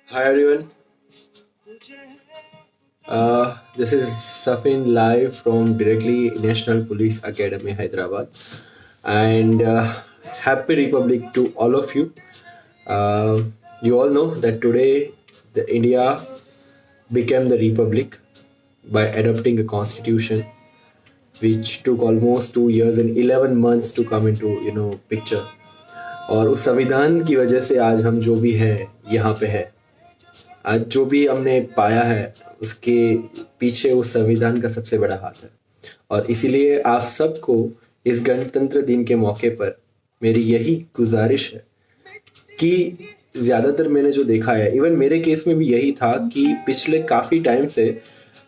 Hi everyone. This is Safin live from directly National Police Academy, Hyderabad, and Happy Republic to all of you. Uh, you all know that today the India became the republic by adopting a constitution, which took almost 2 years and 11 months to come into picture. और उस संविधान की वजह से आज हम जो भी है यहाँ पे है। आज जो भी हमने पाया है उसके पीछे उस संविधान का सबसे बड़ा हाथ है। और इसीलिए आप सबको इस गणतंत्र दिन के मौके पर मेरी यही गुजारिश है कि ज़्यादातर मैंने जो देखा है, इवन मेरे केस में भी यही था कि पिछले काफ़ी टाइम से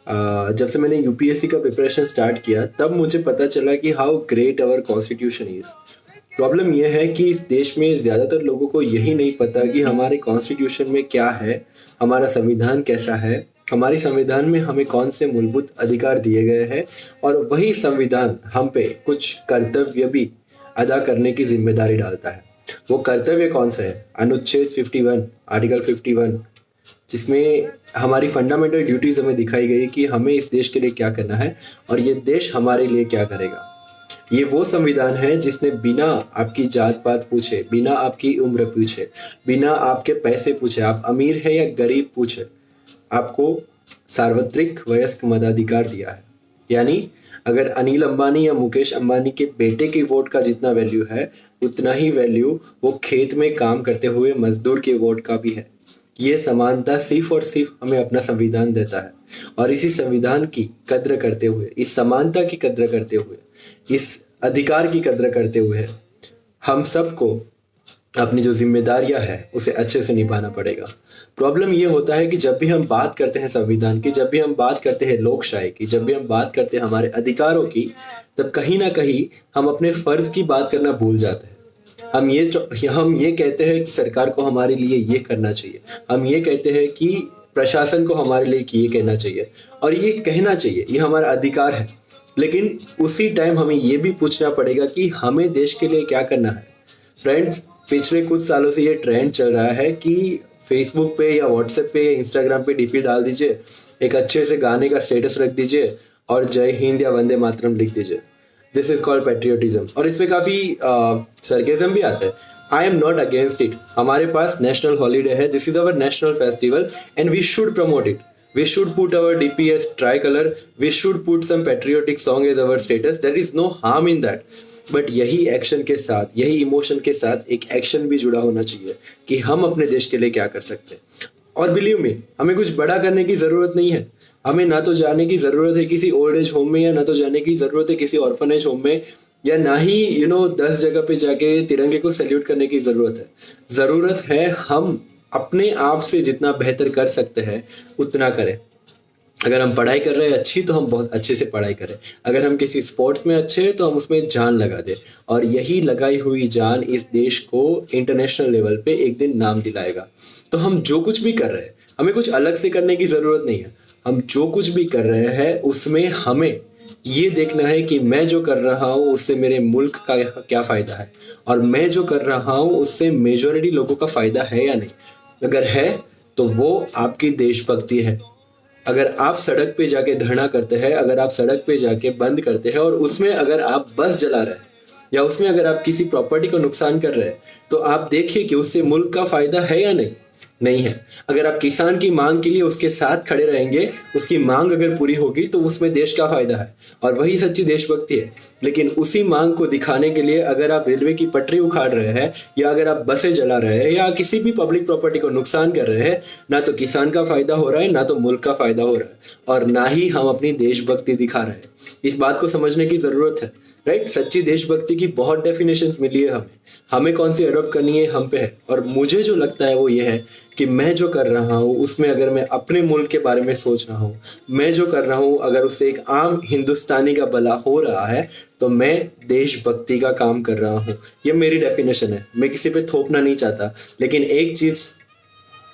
जब से मैंने यूपीएससी का प्रिपरेशन स्टार्ट किया तब मुझे पता चला कि how great our constitution is. Problem यह है कि इस देश में ज़्यादातर लोगों को यही नहीं पता कि हमारे कॉन्स्टिट्यूशन में क्या है, हमारा संविधान कैसा है, हमारी संविधान में हमें कौन से मूलभूत अधिकार दिए गए हैं और वही संविधान हम पे कुछ कर्तव्य भी अदा करने की जिम्मेदारी डालता है। वो कर्तव्य कौन सा है? अनुच्छेद 51, आर्टिकल 51, जिसमें हमारी फंडामेंटल ड्यूटीज हमें दिखाई गई कि हमें इस देश के लिए क्या करना है और ये देश हमारे लिए क्या करेगा। ये वो संविधान है जिसने बिना आपकी जात पात पूछे, बिना आपकी उम्र पूछे, बिना आपके पैसे पूछे, आप अमीर है या गरीब पूछे, आपको सार्वत्रिक वयस्क मताधिकार दिया है। यानी अगर अनिल अंबानी या मुकेश अंबानी के बेटे के वोट का जितना वैल्यू है उतना ही वैल्यू वो खेत में काम करते हुए मजदूर के वोट का भी है। ये समानता सिर्फ और सिर्फ हमें अपना संविधान देता है। और इसी संविधान की कद्र करते हुए, इस समानता की कद्र करते हुए, इस अधिकार की कद्र करते हुए हम सबको अपनी जो जिम्मेदारियां है उसे अच्छे से निभाना पड़ेगा। प्रॉब्लम ये होता है कि जब भी हम बात करते हैं संविधान की, जब भी हम बात करते हैं लोकशाही की, जब भी हम बात करते हैं हमारे अधिकारों की, तब कहीं ना कहीं हम अपने फर्ज की बात करना भूल जाते हैं। हम ये कहते हैं कि सरकार को हमारे लिए ये करना चाहिए, हम ये कहते हैं कि प्रशासन को हमारे लिए कि ये कहना चाहिए, और ये कहना चाहिए, ये हमारा अधिकार है। लेकिन उसी टाइम हमें ये भी पूछना पड़ेगा कि हमें देश के लिए क्या करना है। फ्रेंड्स, पिछले कुछ सालों से ये ट्रेंड चल रहा है कि फेसबुक पे या व्हाट्सएप पे या इंस्टाग्राम पे डीपी डाल दीजिए, एक अच्छे से गाने का स्टेटस रख दीजिए और जय हिंद या वंदे मातरम लिख दीजिए। This is called patriotism. और इस पे काफ़ी सरकेजम भी आता है। I am not against it. हमारे पास नेशनल हॉलीडे है, this is our national festival and we should promote it. We should put our DP as tricolor. We should put some patriotic song as our status. There is no harm in that. But यही action के साथ, यही emotion के साथ एक action भी जुड़ा होना चाहिए कि हम अपने देश के लिए क्या कर सकते हैं। और बिलीव मी, हमें कुछ बड़ा करने की ज़रूरत नहीं है। हमें ना तो जाने की ज़रूरत है किसी ओल्ड एज होम में, या ना तो जाने की ज़रूरत है किसी ऑर्फनेज होम में, या ना ही 10 जगह पे जाके तिरंगे को सैल्यूट करने की ज़रूरत है। ज़रूरत है हम अपने आप से जितना बेहतर कर सकते हैं उतना करें। अगर हम पढ़ाई कर रहे हैं अच्छी, तो हम बहुत अच्छे से पढ़ाई करें। अगर हम किसी स्पोर्ट्स में अच्छे हैं तो हम उसमें जान लगा दें, और यही लगाई हुई जान इस देश को इंटरनेशनल लेवल पे एक दिन नाम दिलाएगा। तो हम जो कुछ भी कर रहे हैं, हमें कुछ अलग से करने की ज़रूरत नहीं है। हम जो कुछ भी कर रहे हैं उसमें हमें ये देखना है कि मैं जो कर रहा हूँ उससे मेरे मुल्क का क्या फ़ायदा है, और मैं जो कर रहा हूँ उससे मेजॉरिटी लोगों का फ़ायदा है या नहीं। अगर है तो वो आपकी देशभक्ति है। अगर आप सड़क पे जाके धरना करते हैं, अगर आप सड़क पे जाके बंद करते हैं और उसमें अगर आप बस जला रहे हैं, या उसमें अगर आप किसी प्रॉपर्टी को नुकसान कर रहे हैं, तो आप देखिए कि उससे मुल्क का फायदा है या नहीं। नहीं है। अगर आप किसान की मांग के लिए उसके साथ खड़े रहेंगे, उसकी मांग अगर पूरी होगी तो उसमें देश का फायदा है, और वही सच्ची देशभक्ति है। लेकिन उसी मांग को दिखाने के लिए अगर आप रेलवे की पटरी उखाड़ रहे हैं, या अगर आप बसें जला रहे हैं, या किसी भी पब्लिक प्रॉपर्टी को नुकसान कर रहे हैं, ना तो किसान का फायदा हो रहा है, ना तो मुल्क का फायदा हो रहा है, और ना ही हम अपनी देशभक्ति दिखा रहे हैं। इस बात को समझने की जरूरत है। राइट, सच्ची देशभक्ति की बहुत डेफिनेशंस मिली है हमें। हमें कौन सी अडॉप्ट करनी है हम पे है। और मुझे जो लगता है वो ये है कि मैं जो कर रहा हूँ उसमें अगर मैं अपने मुल्क के बारे में सोच रहा हूँ, मैं जो कर रहा हूँ अगर उससे एक आम हिंदुस्तानी का भला हो रहा है, तो मैं देशभक्ति का काम कर रहा हूँ। ये मेरी डेफिनेशन है, मैं किसी पे थोपना नहीं चाहता। लेकिन एक चीज़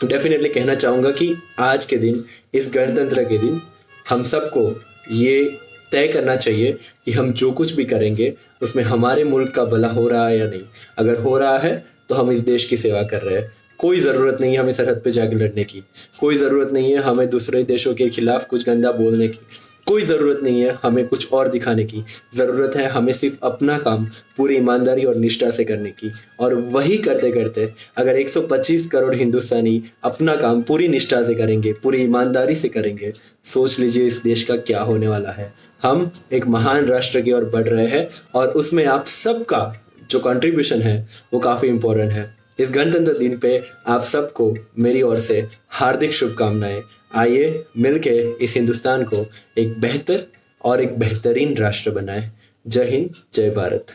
डेफिनेटली कहना चाहूँगा कि आज के दिन, इस गणतंत्र के दिन, हम सबको ये तय करना चाहिए कि हम जो कुछ भी करेंगे उसमें हमारे मुल्क का भला हो रहा है या नहीं। अगर हो रहा है तो हम इस देश की सेवा कर रहे हैं, कोई ज़रूरत नहीं है हमें सरहद पे जाके लड़ने की, कोई ज़रूरत नहीं है हमें दूसरे देशों के खिलाफ कुछ गंदा बोलने की, कोई ज़रूरत नहीं है हमें कुछ और दिखाने की। ज़रूरत है हमें सिर्फ अपना काम पूरी ईमानदारी और निष्ठा से करने की। और वही करते करते अगर 125 करोड़ हिंदुस्तानी अपना काम पूरी निष्ठा से करेंगे, पूरी ईमानदारी से करेंगे, सोच लीजिए इस देश का क्या होने वाला है। हम एक महान राष्ट्र की ओर बढ़ रहे हैं और उसमें आप सबका जो कंट्रीब्यूशन है वो काफ़ी इम्पोर्टेंट है। इस गणतंत्र दिन पे आप सबको मेरी ओर से हार्दिक शुभकामनाएं। आइए मिलके इस हिंदुस्तान को एक बेहतर और एक बेहतरीन राष्ट्र बनाएं। जय हिंद, जय भारत।